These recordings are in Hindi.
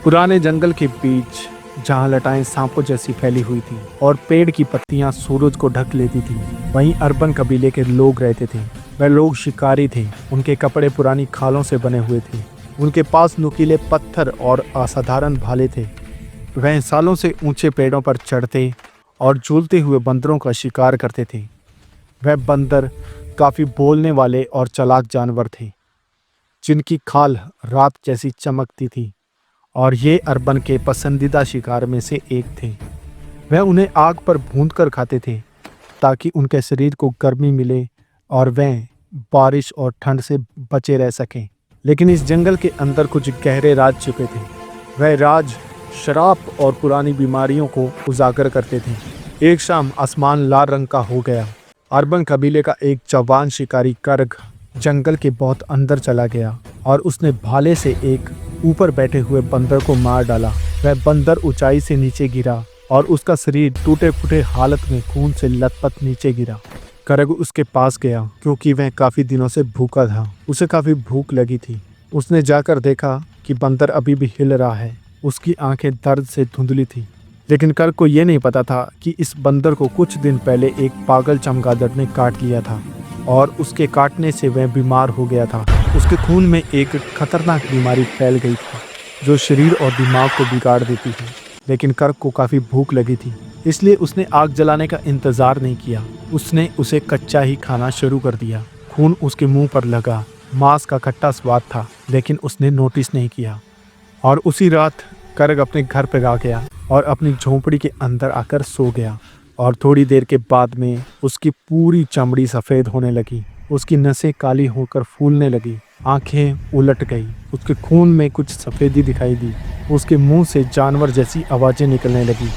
पुराने जंगल के बीच जहाँ लताएं सांपों जैसी फैली हुई थी और पेड़ की पत्तियां सूरज को ढक लेती थी, वहीं अर्बन कबीले के लोग रहते थे। वह लोग शिकारी थे। उनके कपड़े पुरानी खालों से बने हुए थे। उनके पास नुकीले पत्थर और असाधारण भाले थे। वह सालों से ऊंचे पेड़ों पर चढ़ते और झूलते हुए बंदरों का शिकार करते थे। वह बंदर काफ़ी बोलने वाले और चालाक जानवर थे, जिनकी खाल रात जैसी चमकती थी, और ये अर्बन के पसंदीदा शिकार में से एक थे। वह उन्हें आग पर भूनकर खाते थे ताकि उनके शरीर को गर्मी मिले और वह बारिश और ठंड से बचे रह सकें। लेकिन इस जंगल के अंदर कुछ गहरे राज छिपे थे। वह राज शराब और पुरानी बीमारियों को उजागर करते थे। एक शाम आसमान लाल रंग का हो गया। अर्बन कबीले का एक जवान शिकारी कर्ग जंगल के बहुत अंदर चला गया और उसने भाले से एक ऊपर बैठे हुए बंदर को मार डाला। वह बंदर ऊंचाई से नीचे गिरा और उसका शरीर टूटे फूटे हालत में खून से लथपथ नीचे गिरा। कर्ग उसके पास गया क्योंकि वह काफी दिनों से भूखा था। उसे काफी भूख लगी थी। उसने जाकर देखा कि बंदर अभी भी हिल रहा है। उसकी आंखें दर्द से धुंधली थी, लेकिन कर्ग को यह नहीं पता था कि इस बंदर को कुछ दिन पहले एक पागल चमगादड़ ने काट लिया था और उसके काटने से वह बीमार हो गया था। उसके खून में एक खतरनाक बीमारी फैल गई थी जो शरीर और दिमाग को बिगाड़ देती थी। लेकिन कर्ग को काफ़ी भूख लगी थी, इसलिए उसने आग जलाने का इंतज़ार नहीं किया। उसने उसे कच्चा ही खाना शुरू कर दिया। खून उसके मुंह पर लगा। मांस का खट्टा स्वाद था, लेकिन उसने नोटिस नहीं किया। और उसी रात कर्ग अपने घर पर आ गया और अपनी झोंपड़ी के अंदर आकर सो गया। और थोड़ी देर के बाद में उसकी पूरी चमड़ी सफ़ेद होने लगी। उसकी नसें काली होकर फूलने लगी। आंखें उलट गई। उसके खून में कुछ सफ़ेदी दिखाई दी। उसके मुंह से जानवर जैसी आवाज़ें निकलने लगी।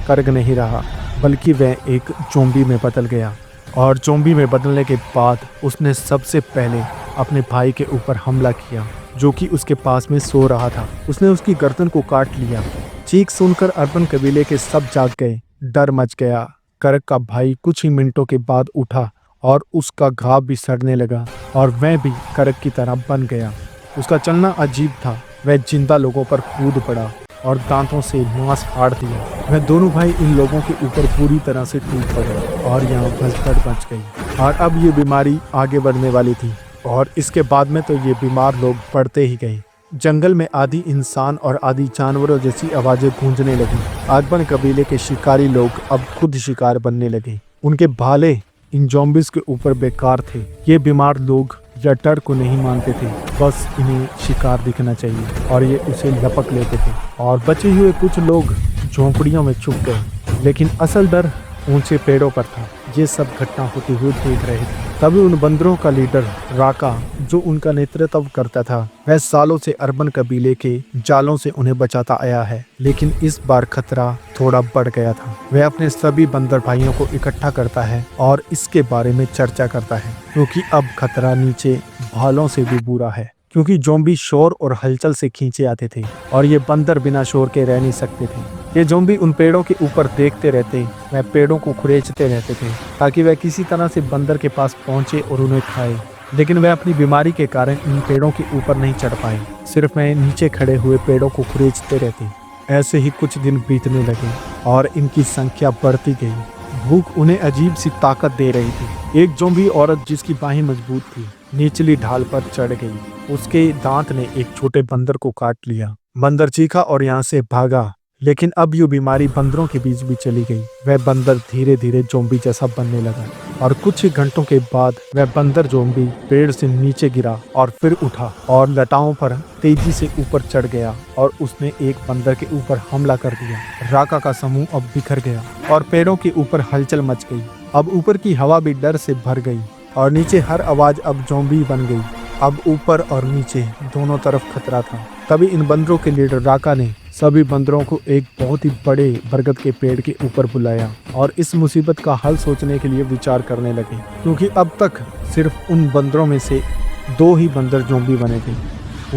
कर्ग नहीं रहा, बल्कि वह एक ज़ॉम्बी में बदल गया। और ज़ॉम्बी में बदलने के बाद उसने सबसे पहले अपने भाई के ऊपर हमला किया, जो कि उसके पास में सो रहा था। उसने उसकी गर्दन को काट लिया। चीख सुनकर अर्बन कबीले के सब जाग गए। डर मच गया। कर्ग का भाई कुछ ही मिनटों के बाद उठा और उसका घाव भी सड़ने लगा और वह भी कर्ग की तरह बन गया। उसका चलना अजीब था। वह जिंदा लोगों पर कूद पड़ा और दांतों से मांस फाड़ दिया। वह दोनों भाई इन लोगों के ऊपर पूरी तरह से टूट पड़े और यहाँ भसड़ मच गई। और अब ये बीमारी आगे बढ़ने वाली थी और इसके बाद में तो ये बीमार लोग बढ़ते ही गए। जंगल में आधी इंसान और आधी जानवरों जैसी आवाज़ें गूंजने लगी। अर्बन कबीले के शिकारी लोग अब खुद शिकार बनने लगे। उनके भाले इन ज़ॉम्बीज़ के ऊपर बेकार थे। ये बीमार लोग या डर को नहीं मानते थे, बस इन्हें शिकार दिखना चाहिए और ये उसे लपक लेते थे। और बचे हुए कुछ लोग झोंपड़ियों में छुप गए, लेकिन असल डर ऊंचे पेड़ों पर था। ये सब घटना होती हुई देख रहे थे। तभी उन बंदरों का लीडर राका, जो उनका नेतृत्व करता था, वह सालों से अर्बन कबीले के जालों से उन्हें बचाता आया है। लेकिन इस बार खतरा थोड़ा बढ़ गया था। वह अपने सभी बंदर भाइयों को इकट्ठा करता है और इसके बारे में चर्चा करता है, क्योंकि अब खतरा नीचे भालों से भी बुरा है। क्योंकि ज़ॉम्बी शोर और हलचल से खींचे आते थे और ये बंदर बिना शोर के रह नहीं सकते थे। ये ज़ॉम्बी उन पेड़ों के ऊपर देखते रहते। वह पेड़ों को खुरेचते रहते थे ताकि वह किसी तरह से बंदर के पास पहुंचे और उन्हें खाए। लेकिन वह अपनी बीमारी के कारण इन पेड़ों के ऊपर नहीं चढ़ पाए। सिर्फ वह नीचे खड़े हुए पेड़ों को खुरेचते रहते। ऐसे ही कुछ दिन बीतने लगे और इनकी संख्या बढ़ती गई। भूख उन्हें अजीब सी ताकत दे रही थी। एक ज़ॉम्बी औरत, जिसकी बाहें मजबूत थी, निचली ढाल पर चढ़ गई। उसके दांत ने एक छोटे बंदर को काट लिया। बंदर चीखा और यहाँ से भागा। लेकिन अब ये बीमारी बंदरों के बीच भी चली गई। वह बंदर धीरे धीरे ज़ॉम्बी जैसा बनने लगा और कुछ ही घंटों के बाद वह बंदर ज़ॉम्बी पेड़ से नीचे गिरा और फिर उठा और लताओं पर तेजी से ऊपर चढ़ गया और उसने एक बंदर के ऊपर हमला कर दिया। राका का समूह अब बिखर गया और पेड़ों के ऊपर हलचल मच गई। अब ऊपर की हवा भी डर से भर गई और नीचे हर आवाज़ अब ज़ॉम्बी बन गई। अब ऊपर और नीचे दोनों तरफ खतरा था। तभी इन बंदरों के लीडर राका ने सभी बंदरों को एक बहुत ही बड़े बरगद के पेड़ के ऊपर बुलाया और इस मुसीबत का हल सोचने के लिए विचार करने लगे, क्योंकि अब तक सिर्फ उन बंदरों में से 2 ही बंदर ज़ॉम्बी बने थे।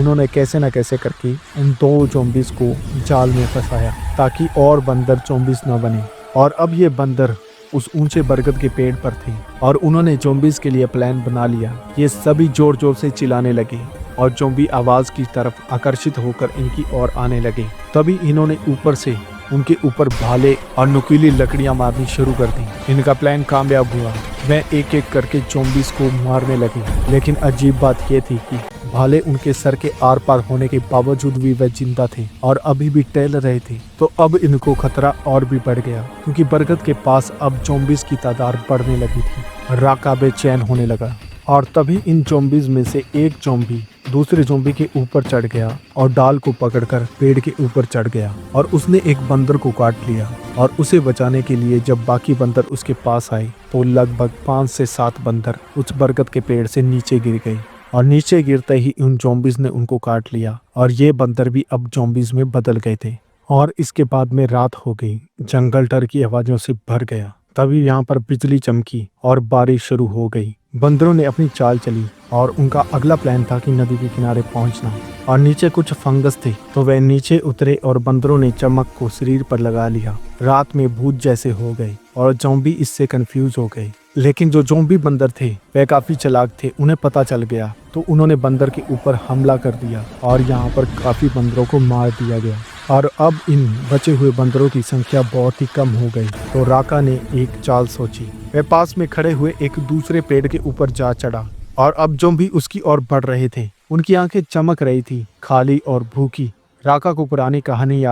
उन्होंने कैसे न कैसे करके उन 2 ज़ॉम्बीज़ को जाल में फंसाया ताकि और बंदर ज़ॉम्बीज़ न बने। और अब ये बंदर उस ऊंचे बरगद के पेड़ पर थे और उन्होंने ज़ॉम्बीज़ के लिए प्लान बना लिया। ये सभी जोर जोर से चिल्लाने लगे और ज़ॉम्बी आवाज की तरफ आकर्षित होकर इनकी ओर आने लगे। तभी इन्होंने ऊपर से उनके ऊपर भाले और नुकीली लकड़ियां मारनी शुरू कर दी। इनका प्लान कामयाब हुआ। वह एक एक करके ज़ॉम्बीज़ को मारने लगे। लेकिन अजीब बात यह थी कि भाले उनके सर के आर पार होने के बावजूद भी वह जिंदा थे और अभी भी टहल रहे थे। तो अब इनको खतरा और भी बढ़ गया, क्योंकि बरगद के पास अब ज़ॉम्बीज़ की तादाद बढ़ने लगी थी। राका बेचैन होने लगा और तभी इन ज़ॉम्बीज़ में से एक ज़ॉम्बी दूसरे ज़ॉम्बी के ऊपर चढ़ गया और डाल को पकड़कर पेड़ के ऊपर चढ़ गया और उसने एक बंदर को काट लिया। और उसे बचाने के लिए जब बाकी बंदर उसके पास आए तो लगभग 5 से 7 बंदर उस बरगद के पेड़ से नीचे गिर गए और नीचे गिरते ही उन ज़ॉम्बीज़ ने उनको काट लिया और ये बंदर भी अब ज़ॉम्बीज़ में बदल गए थे। और इसके बाद में रात हो गई। जंगल डर की आवाज़ों से भर गया। तभी यहाँ पर बिजली चमकी और बारिश शुरू हो गई। बंदरों ने अपनी चाल चली और उनका अगला प्लान था कि नदी के किनारे पहुंचना। और नीचे कुछ फंगस थे तो वे नीचे उतरे और बंदरों ने चमक को शरीर पर लगा लिया। रात में भूत जैसे हो गए और ज़ॉम्बी इससे कंफ्यूज हो गए। लेकिन जो ज़ॉम्बी बंदर थे वे काफी चालाक थे। उन्हें पता चल गया तो उन्होंने बंदर के ऊपर हमला कर दिया और यहाँ पर काफी बंदरों को मार दिया गया। और अब इन बचे हुए बंदरों की संख्या बहुत ही कम हो गई। तो राका ने एक चाल सोची। वह पास में खड़े हुए एक दूसरे पेड़ के ऊपर जा चढ़ा और अब ज़ॉम्बी उसकी ओर बढ़ रहे थे। उनकी आंखें चमक रही थी, खाली और भूखी। राका को पुरानी कहानी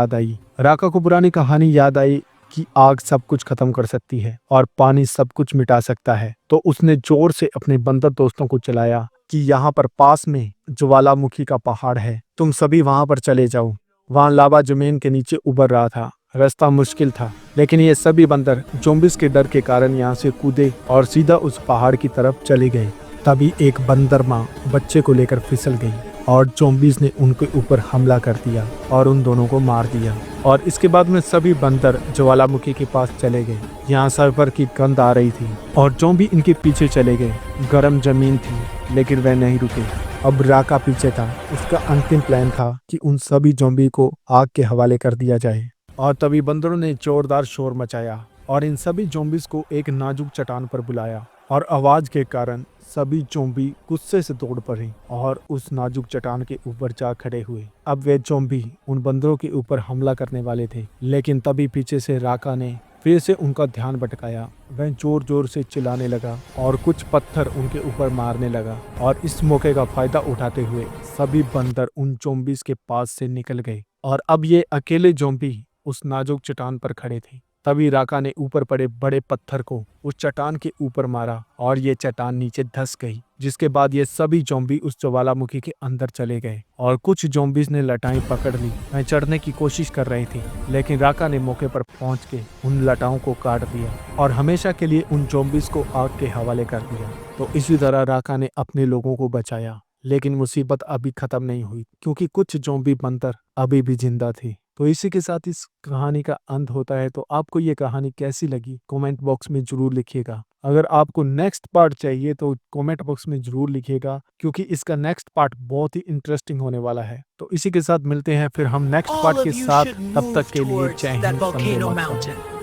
याद आई कि आग सब कुछ खत्म कर सकती है और पानी सब कुछ मिटा सकता है। तो उसने जोर से अपने बंदर दोस्तों को चलाया कि यहाँ पर पास में ज्वालामुखी का पहाड़ है, तुम सभी वहां पर चले जाओ। वहां लावा जमीन के नीचे उबर रहा था। रास्ता मुश्किल था, लेकिन ये सभी बंदर ज़ॉम्बीज़ के डर के कारण यहाँ से कूदे और सीधा उस पहाड़ की तरफ चले गए। तभी एक बंदर माँ बच्चे को लेकर फिसल गई और ज़ॉम्बीज़ ने उनके ऊपर हमला कर दिया और उन दोनों को मार दिया। और इसके बाद में सभी बंदर ज्वालामुखी के पास चले गए। यहाँ सल्फर की गंध आ रही थी और ज़ॉम्बी इनके पीछे चले गए। गर्म जमीन थी लेकिन वह नहीं रुके। अब राका पीछे था। उसका अंतिम प्लान था कि उन सभी ज़ॉम्बी को आग के हवाले कर दिया जाए। और तभी बंदरों ने जोरदार शोर मचाया और इन सभी ज़ॉम्बीज़ को एक नाजुक चट्टान पर बुलाया और आवाज के कारण सभी ज़ॉम्बी गुस्से से दौड़ पड़े और उस नाजुक चट्टान के ऊपर जा खड़े हुए। अब वे ज़ॉम्बी उन बंदरों के ऊपर हमला करने वाले थे, लेकिन तभी पीछे से राका ने फिर से उनका ध्यान भटकाया। वह जोर जोर से चिल्लाने लगा और कुछ पत्थर उनके ऊपर मारने लगा। और इस मौके का फायदा उठाते हुए सभी बंदर उन ज़ॉम्बीज़ के पास से निकल गए और अब ये अकेले ज़ॉम्बी उस नाजुक चट्टान पर खड़े थे। तभी राका ने ऊपर पड़े बड़े पत्थर को उस चट्टान के ऊपर मारा और ये चट्टान नीचे धंस गई, जिसके बाद ये सभी ज़ॉम्बी उस ज्वालामुखी के अंदर चले गए। और कुछ ज़ॉम्बीज़ ने लटाएं पकड़ ली। वह चढ़ने की कोशिश कर रही थी, लेकिन राका ने मौके पर पहुंच के उन लटाओं को काट दिया और हमेशा के लिए उन ज़ॉम्बीज़ को आग के हवाले कर दिया। तो इसी तरह राका ने अपने लोगों को बचाया। लेकिन मुसीबत अभी खत्म नहीं हुई, क्योंकि कुछ ज़ॉम्बी बंदर अभी भी जिंदा थे। तो इसी के साथ इस कहानी का अंत होता है। तो आपको ये कहानी कैसी लगी कमेंट बॉक्स में जरूर लिखिएगा। अगर आपको नेक्स्ट पार्ट चाहिए तो कमेंट बॉक्स में जरूर लिखिएगा, क्योंकि इसका नेक्स्ट पार्ट बहुत ही इंटरेस्टिंग होने वाला है। तो इसी के साथ मिलते हैं फिर हम नेक्स्ट पार्ट के साथ। तब तक के लिए जय हिंद, वंदे मातरम।